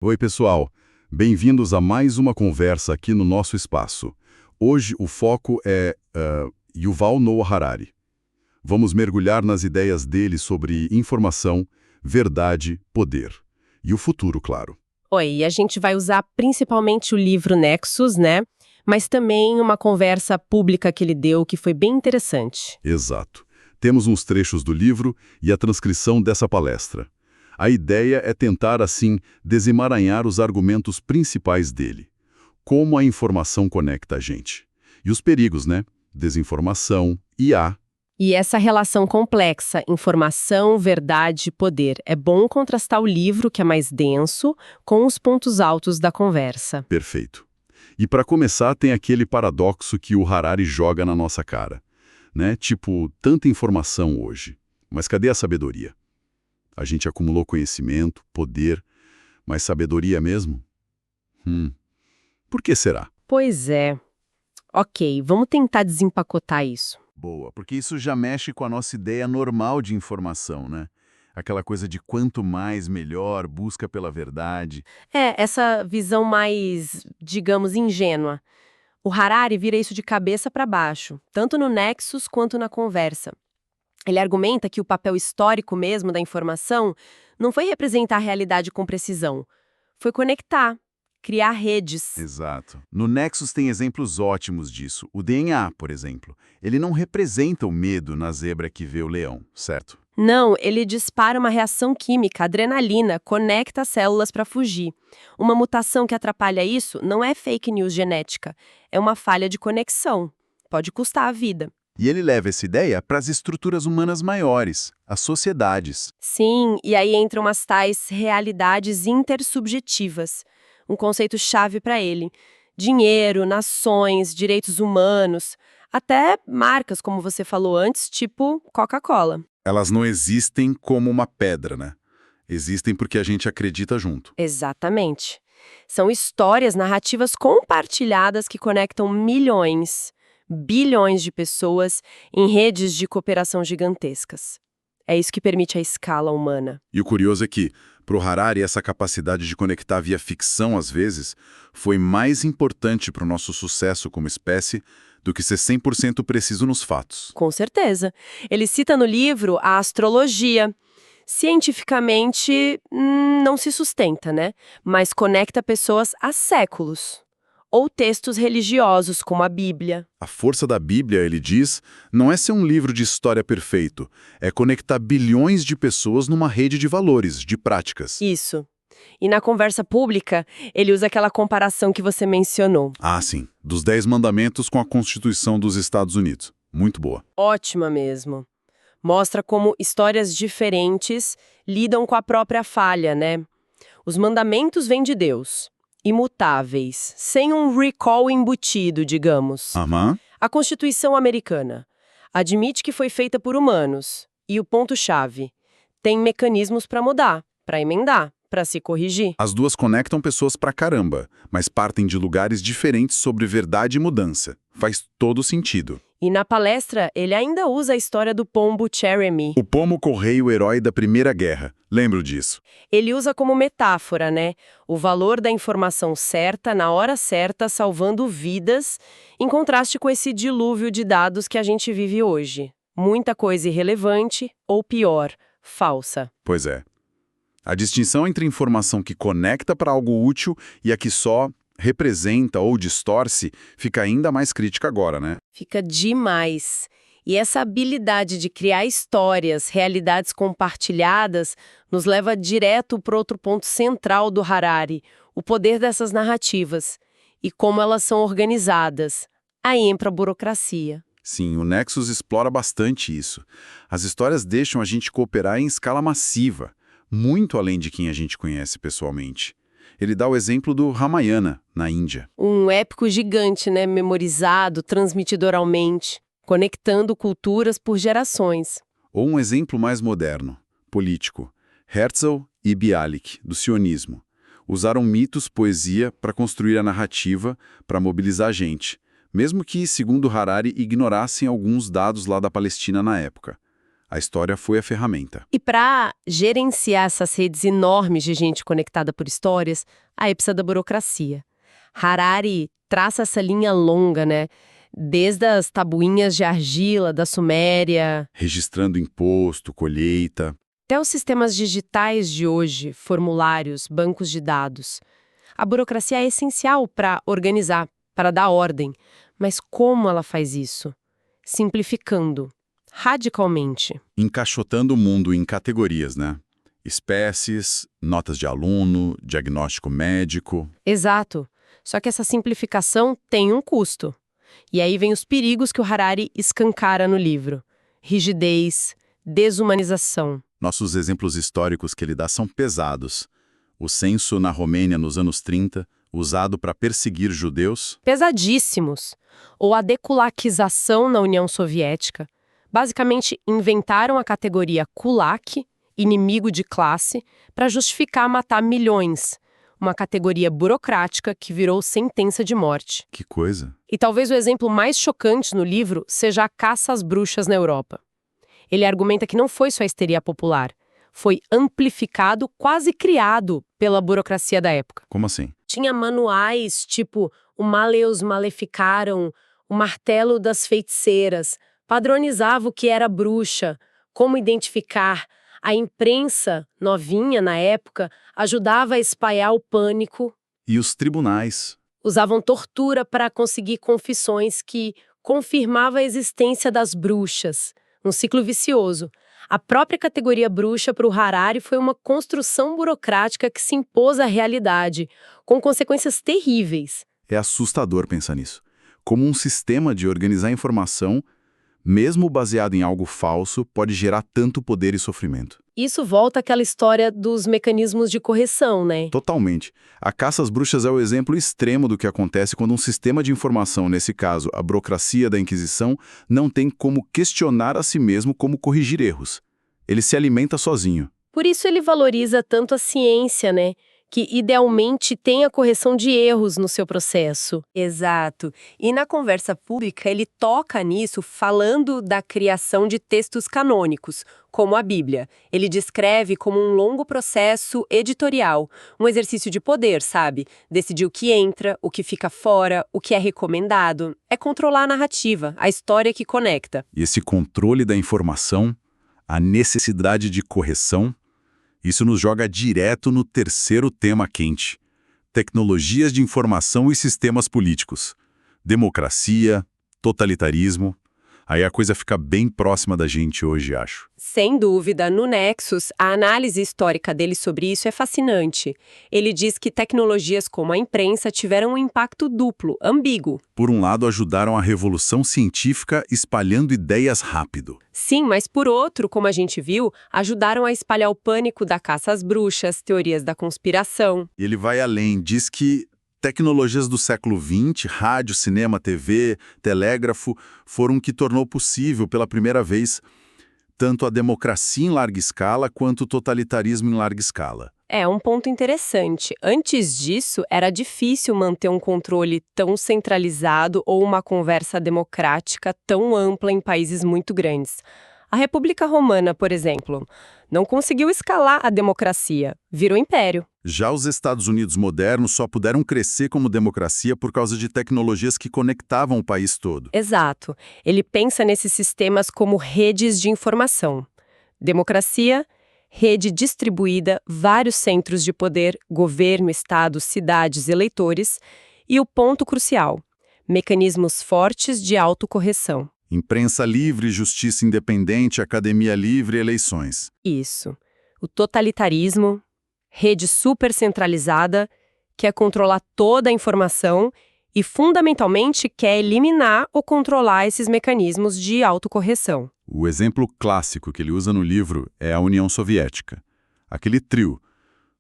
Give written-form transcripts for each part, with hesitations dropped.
Oi, pessoal. Bem-vindos a mais uma conversa aqui no nosso espaço. Hoje o foco é Yuval Noah Harari. Vamos mergulhar nas ideias dele sobre informação, verdade, poder. E o futuro, claro. Oi, e a gente vai usar principalmente o livro Nexus, né? Mas também uma conversa pública que ele deu que foi bem interessante. Exato. Temos uns trechos do livro e a transcrição dessa palestra. A ideia é tentar, assim, desemaranhar os argumentos principais dele. Como a informação conecta a gente. E os perigos, né? Desinformação, IA. E essa relação complexa, informação, verdade, poder, é bom contrastar o livro, que é mais denso, com os pontos altos da conversa. Perfeito. E para começar, tem aquele paradoxo que o Harari joga na nossa cara. Né? Tipo, tanta informação hoje. Mas cadê a sabedoria? A gente acumulou conhecimento, poder, mas sabedoria mesmo? Por que será? Pois é. Ok, vamos tentar desempacotar isso. Boa, porque isso já mexe com a nossa ideia normal de informação, né? Aquela coisa de quanto mais, melhor, busca pela verdade. Essa visão mais, digamos, ingênua. O Harari vira isso de cabeça para baixo, tanto no Nexus quanto na conversa. Ele argumenta que o papel histórico mesmo da informação não foi representar a realidade com precisão, foi conectar, criar redes. Exato. No Nexus tem exemplos ótimos disso. O DNA, por exemplo. Ele não representa o medo na zebra que vê o leão, certo? Não, ele dispara uma reação química, adrenalina, conecta as células para fugir. Uma mutação que atrapalha isso não é fake news genética, é uma falha de conexão. Pode custar a vida. E ele leva essa ideia para as estruturas humanas maiores, as sociedades. Sim, e aí entram as tais realidades intersubjetivas, um conceito-chave para ele. Dinheiro, nações, direitos humanos, até marcas, como você falou antes, tipo Coca-Cola. Elas não existem como uma pedra, né? Existem porque a gente acredita junto. Exatamente. São histórias, narrativas compartilhadas que conectam milhões, bilhões de pessoas em redes de cooperação gigantescas. É isso que permite a escala humana. E o curioso é que, para o Harari, essa capacidade de conectar via ficção, às vezes, foi mais importante para o nosso sucesso como espécie do que ser 100% preciso nos fatos. Com certeza. Ele cita no livro a astrologia. Cientificamente, não se sustenta, né? Mas conecta pessoas há séculos. Ou textos religiosos, como a Bíblia. A força da Bíblia, ele diz, não é ser um livro de história perfeito, é conectar bilhões de pessoas numa rede de valores, de práticas. Isso. E na conversa pública, ele usa aquela comparação que você mencionou. Ah, sim. Dos 10 mandamentos com a Constituição dos Estados Unidos. Muito boa. Ótima mesmo. Mostra como histórias diferentes lidam com a própria falha, né? Os mandamentos vêm de Deus, imutáveis, sem um recall embutido, digamos. Aham. A Constituição americana admite que foi feita por humanos. E o ponto-chave: tem mecanismos para mudar, para emendar, para se corrigir. As duas conectam pessoas pra caramba, mas partem de lugares diferentes sobre verdade e mudança. Faz todo sentido. E na palestra, ele ainda usa a história do pombo Jeremy. O pomo-correio herói da Primeira Guerra. Lembro disso. Ele usa como metáfora, né? O valor da informação certa, na hora certa, salvando vidas, em contraste com esse dilúvio de dados que a gente vive hoje. Muita coisa irrelevante, ou pior, falsa. Pois é. A distinção entre informação que conecta para algo útil e a que só representa ou distorce fica ainda mais crítica agora, né? Fica demais. E essa habilidade de criar histórias, realidades compartilhadas, nos leva direto para outro ponto central do Harari, o poder dessas narrativas e como elas são organizadas. Aí entra a burocracia. Sim, o Nexus explora bastante isso. As histórias deixam a gente cooperar em escala massiva, muito além de quem a gente conhece pessoalmente. Ele dá o exemplo do Ramayana, na Índia. Um épico gigante, né? Memorizado, transmitido oralmente, conectando culturas por gerações. Ou um exemplo mais moderno, político. Herzl e Bialik, do sionismo. Usaram mitos, poesia, para construir a narrativa, para mobilizar a gente. Mesmo que, segundo Harari, ignorassem alguns dados lá da Palestina na época. A história foi a ferramenta. E para gerenciar essas redes enormes de gente conectada por histórias, aí precisa da burocracia. Harari traça essa linha longa, né? Desde as tabuinhas de argila da Suméria, Registrando imposto, colheita. até os sistemas digitais de hoje, formulários, bancos de dados. A burocracia é essencial para organizar, para dar ordem. Mas como ela faz isso? Simplificando, radicalmente. Encaixotando o mundo em categorias, né? Espécies, notas de aluno, diagnóstico médico. Exato. Só que essa simplificação tem um custo. E aí vem os perigos que o Harari escancara no livro. Rigidez, desumanização. Nossos exemplos históricos que ele dá são pesados. O censo na Romênia nos anos 30, usado para perseguir judeus. Pesadíssimos. Ou a deculaquização na União Soviética. Basicamente, inventaram a categoria kulak, inimigo de classe, para justificar matar milhões. Uma categoria burocrática que virou sentença de morte. Que coisa. E talvez o exemplo mais chocante no livro seja a caça às bruxas na Europa. Ele argumenta que não foi só a histeria popular. Foi amplificado, quase criado pela burocracia da época. Como assim? Tinha manuais tipo o Maleus Maleficarum, o Martelo das Feiticeiras, padronizava o que era bruxa, como identificar. A imprensa, novinha na época, ajudava a espalhar o pânico. E os tribunais? Usavam tortura para conseguir confissões que confirmavam a existência das bruxas. Um ciclo vicioso. A própria categoria bruxa para o Harari foi uma construção burocrática que se impôs à realidade, com consequências terríveis. É assustador pensar nisso. Como um sistema de organizar informação, mesmo baseado em algo falso, pode gerar tanto poder e sofrimento. Isso volta àquela história dos mecanismos de correção, né? Totalmente. A caça às bruxas é o exemplo extremo do que acontece quando um sistema de informação, nesse caso, a burocracia da Inquisição, não tem como questionar a si mesmo como corrigir erros. Ele se alimenta sozinho. Por isso ele valoriza tanto a ciência, né? Que idealmente tem a correção de erros no seu processo. Exato. E na conversa pública ele toca nisso falando da criação de textos canônicos, como a Bíblia. Ele descreve como um longo processo editorial, um exercício de poder, sabe? Decidir o que entra, o que fica fora, o que é recomendado. É controlar a narrativa, a história que conecta. E esse controle da informação, a necessidade de correção, isso nos joga direto no terceiro tema quente: tecnologias de informação e sistemas políticos. Democracia, totalitarismo. Aí a coisa fica bem próxima da gente hoje, acho. Sem dúvida, no Nexus, a análise histórica dele sobre isso é fascinante. Ele diz que tecnologias como a imprensa tiveram um impacto duplo, ambíguo. Por um lado, ajudaram a revolução científica espalhando ideias rápido. Sim, mas por outro, como a gente viu, ajudaram a espalhar o pânico da caça às bruxas, teorias da conspiração. E ele vai além, diz que tecnologias do século XX, rádio, cinema, TV, telégrafo, foram o que tornou possível, pela primeira vez, tanto a democracia em larga escala quanto o totalitarismo em larga escala. É um ponto interessante. Antes disso, era difícil manter um controle tão centralizado ou uma conversa democrática tão ampla em países muito grandes. A República Romana, por exemplo, não conseguiu escalar a democracia, virou império. Já os Estados Unidos modernos só puderam crescer como democracia por causa de tecnologias que conectavam o país todo. Exato. Ele pensa nesses sistemas como redes de informação. Democracia, rede distribuída, vários centros de poder, governo, estado, cidades, eleitores, e o ponto crucial: mecanismos fortes de autocorreção. Imprensa livre, justiça independente, academia livre, eleições. Isso. O totalitarismo, rede super centralizada, quer controlar toda a informação e, fundamentalmente, quer eliminar ou controlar esses mecanismos de autocorreção. O exemplo clássico que ele usa no livro é a União Soviética. Aquele trio: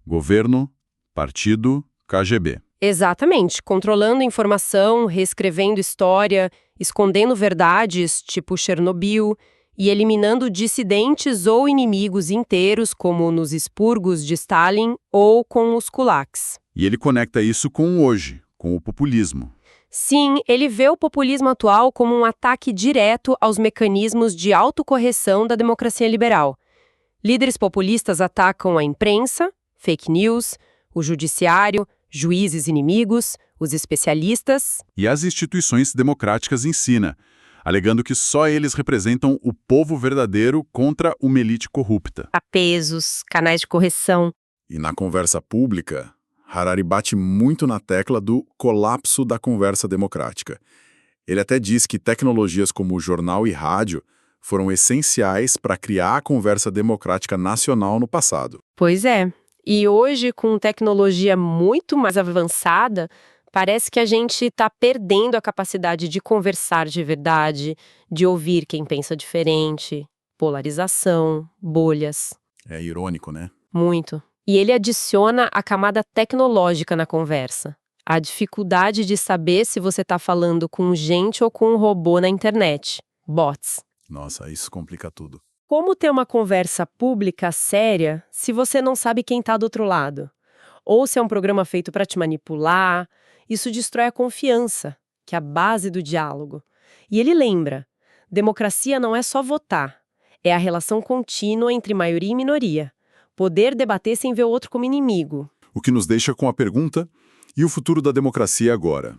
governo, partido, KGB. Exatamente, controlando a informação, reescrevendo história, escondendo verdades, tipo Chernobyl, e eliminando dissidentes ou inimigos inteiros, como nos expurgos de Stalin ou com os kulaks. E ele conecta isso com o hoje, com o populismo. Sim, ele vê o populismo atual como um ataque direto aos mecanismos de autocorreção da democracia liberal. Líderes populistas atacam a imprensa, fake news, o judiciário, juízes inimigos, os especialistas. E as instituições democráticas em si, né? Alegando que só eles representam o povo verdadeiro contra uma elite corrupta. Apesos, canais de correção. E na conversa pública, Harari bate muito na tecla do colapso da conversa democrática. Ele até diz que tecnologias como jornal e rádio foram essenciais para criar a conversa democrática nacional no passado. Pois é. E hoje, com tecnologia muito mais avançada, parece que a gente está perdendo a capacidade de conversar de verdade, de ouvir quem pensa diferente, polarização, bolhas. É irônico, né? Muito. E ele adiciona a camada tecnológica na conversa. A dificuldade de saber se você está falando com gente ou com um robô na internet. Bots. Nossa, isso complica tudo. Como ter uma conversa pública séria se você não sabe quem está do outro lado? Ou se é um programa feito para te manipular? Isso destrói a confiança, que é a base do diálogo. E ele lembra, democracia não é só votar, é a relação contínua entre maioria e minoria. Poder debater sem ver o outro como inimigo. O que nos deixa com a pergunta, e o futuro da democracia agora?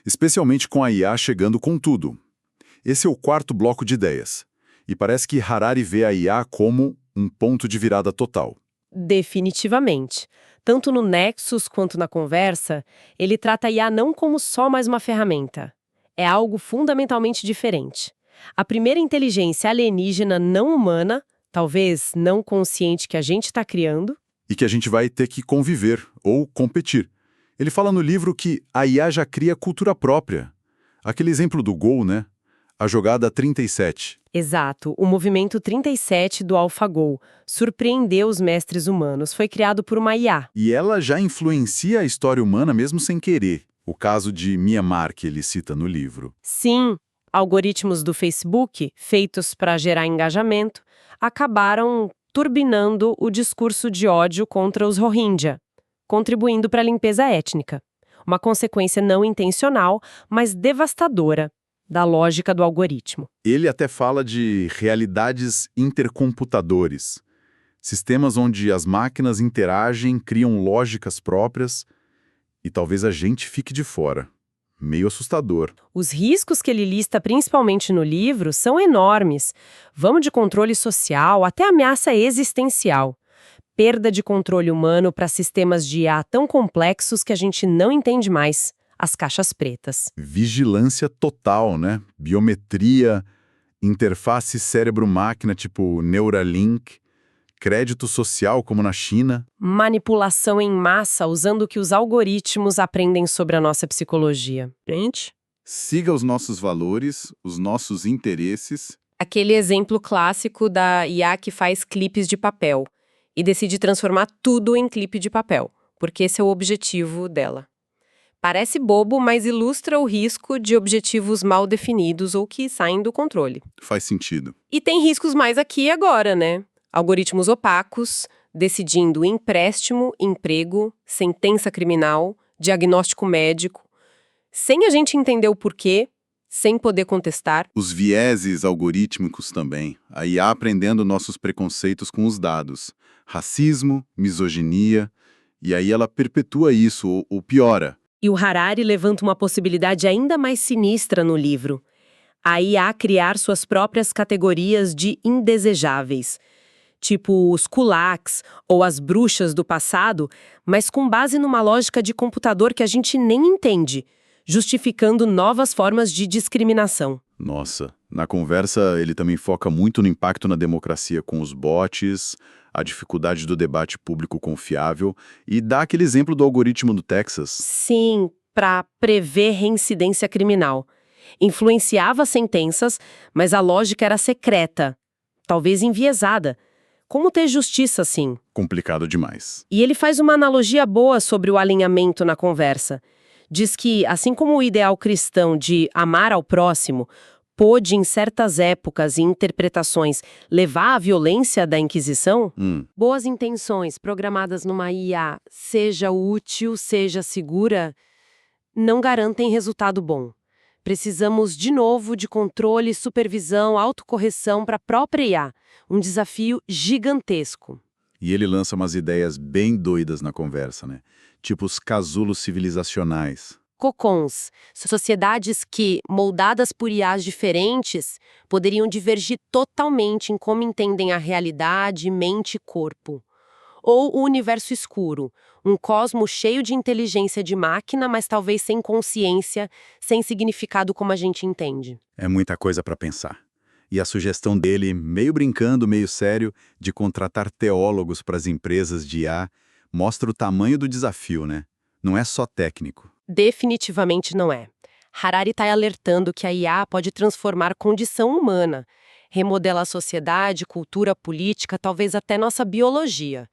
Especialmente com a IA chegando com tudo. Esse é o quarto bloco de ideias. E parece que Harari vê a IA como um ponto de virada total. Definitivamente. Tanto no Nexus quanto na conversa, ele trata a IA não como só mais uma ferramenta. É algo fundamentalmente diferente. A primeira inteligência alienígena não humana, talvez não consciente que a gente está criando. E que a gente vai ter que conviver, ou competir. Ele fala no livro que a IA já cria cultura própria. Aquele exemplo do Go, né? A jogada 37. Exato. O movimento 37 do AlphaGo surpreendeu os mestres humanos. Foi criado por uma IA. E ela já influencia a história humana mesmo sem querer. O caso de Myanmar, que ele cita no livro. Sim, algoritmos do Facebook, feitos para gerar engajamento, acabaram turbinando o discurso de ódio contra os Rohingya, contribuindo para a limpeza étnica. Uma consequência não intencional, mas devastadora da lógica do algoritmo. Ele até fala de realidades intercomputadores, sistemas onde as máquinas interagem, criam lógicas próprias e talvez a gente fique de fora. Meio assustador. Os riscos que ele lista principalmente no livro são enormes. Vamos de controle social até ameaça existencial. Perda de controle humano para sistemas de IA tão complexos que a gente não entende mais. As caixas pretas. Vigilância total, né? Biometria, interface cérebro-máquina tipo Neuralink, crédito social como na China. Manipulação em massa usando o que os algoritmos aprendem sobre a nossa psicologia. Gente? Siga os nossos valores, os nossos interesses. Aquele exemplo clássico da IA que faz clipes de papel e decide transformar tudo em clipe de papel, porque esse é o objetivo dela. Parece bobo, mas ilustra o risco de objetivos mal definidos ou que saem do controle. Faz sentido. E tem riscos mais aqui e agora, né? Algoritmos opacos, decidindo empréstimo, emprego, sentença criminal, diagnóstico médico, sem a gente entender o porquê, sem poder contestar. Os vieses algorítmicos também. A IA aprendendo nossos preconceitos com os dados. Racismo, misoginia, e aí ela perpetua isso ou piora. E o Harari levanta uma possibilidade ainda mais sinistra no livro. A IA criar suas próprias categorias de indesejáveis, tipo os kulaks ou as bruxas do passado, mas com base numa lógica de computador que a gente nem entende, justificando novas formas de discriminação. Nossa, na conversa ele também foca muito no impacto na democracia com os bots, a dificuldade do debate público confiável e dá aquele exemplo do algoritmo do Texas. Sim, para prever reincidência criminal. Influenciava sentenças, mas a lógica era secreta, talvez enviesada. Como ter justiça assim? Complicado demais. E ele faz uma analogia boa sobre o alinhamento na conversa. Diz que, assim como o ideal cristão de amar ao próximo pôde, em certas épocas e interpretações, levar à violência da Inquisição, boas intenções programadas numa IA, seja útil, seja segura, não garantem resultado bom. Precisamos, de novo, de controle, supervisão, autocorreção para a própria IA. Um desafio gigantesco. E ele lança umas ideias bem doidas na conversa, né? Tipo os casulos civilizacionais. Cocons, sociedades que, moldadas por IAs diferentes, poderiam divergir totalmente em como entendem a realidade, mente e corpo. Ou o universo escuro, um cosmo cheio de inteligência de máquina, mas talvez sem consciência, sem significado como a gente entende. É muita coisa para pensar. E a sugestão dele, meio brincando, meio sério, de contratar teólogos para as empresas de IA, mostra o tamanho do desafio, né? Não é só técnico. Definitivamente não é. Harari está alertando que a IA pode transformar condição humana, remodelar a sociedade, cultura, política, talvez até nossa biologia,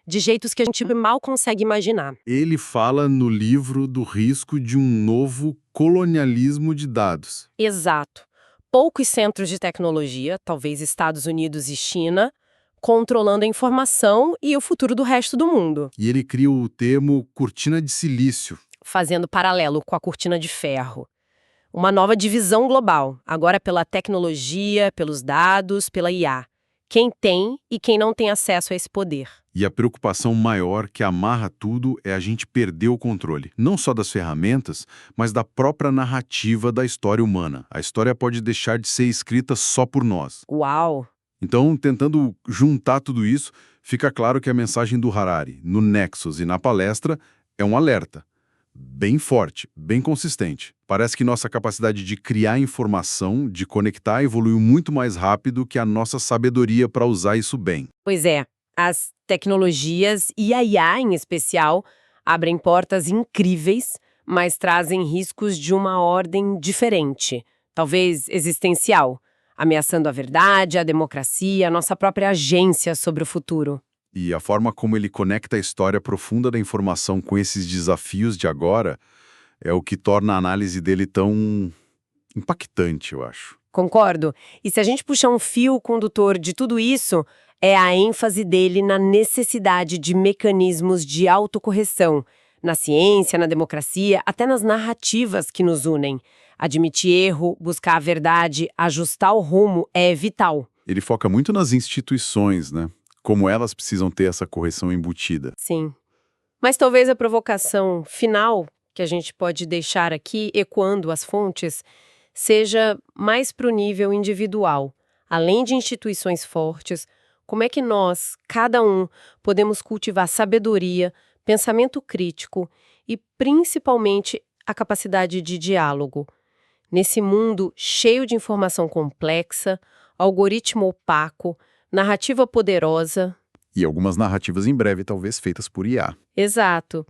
de jeitos que a gente mal consegue imaginar. Ele fala no livro do risco de um novo colonialismo de dados. Exato. Poucos centros de tecnologia, talvez Estados Unidos e China, controlando a informação e o futuro do resto do mundo, E ele cria o termo cortina de silício. fazendo paralelo com a cortina de ferro. Uma nova divisão global, agora pela tecnologia, pelos dados, pela IA. Quem tem e quem não tem acesso a esse poder. E a preocupação maior que amarra tudo é a gente perder o controle, não só das ferramentas, mas da própria narrativa da história humana. A história pode deixar de ser escrita só por nós. Uau! Então, tentando juntar tudo isso, fica claro que a mensagem do Harari, no Nexus e na palestra, é um alerta. Bem forte, bem consistente. Parece que nossa capacidade de criar informação, de conectar, evoluiu muito mais rápido que a nossa sabedoria para usar isso bem. Pois é, as tecnologias e a IA em especial abrem portas incríveis, mas trazem riscos de uma ordem diferente, talvez existencial, ameaçando a verdade, a democracia, a nossa própria agência sobre o futuro. E a forma como ele conecta a história profunda da informação com esses desafios de agora é o que torna a análise dele tão impactante, eu acho. Concordo. E se a gente puxar um fio condutor de tudo isso, é a ênfase dele na necessidade de mecanismos de autocorreção, na ciência, na democracia, até nas narrativas que nos unem. Admitir erro, buscar a verdade, ajustar o rumo é vital. Ele foca muito nas instituições, né? Como elas precisam ter essa correção embutida. Sim. Mas talvez a provocação final que a gente pode deixar aqui, ecoando as fontes, seja mais para o nível individual. Além de instituições fortes, como é que nós, cada um, podemos cultivar sabedoria, pensamento crítico e, principalmente, a capacidade de diálogo? Nesse mundo cheio de informação complexa, algoritmo opaco, narrativa poderosa. E algumas narrativas em breve, talvez feitas por IA. Exato.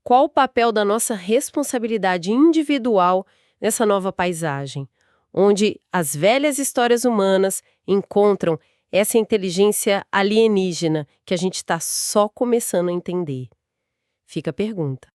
Qual o papel da nossa responsabilidade individual nessa nova paisagem, onde as velhas histórias humanas encontram essa inteligência alienígena que a gente está só começando a entender? Fica a pergunta.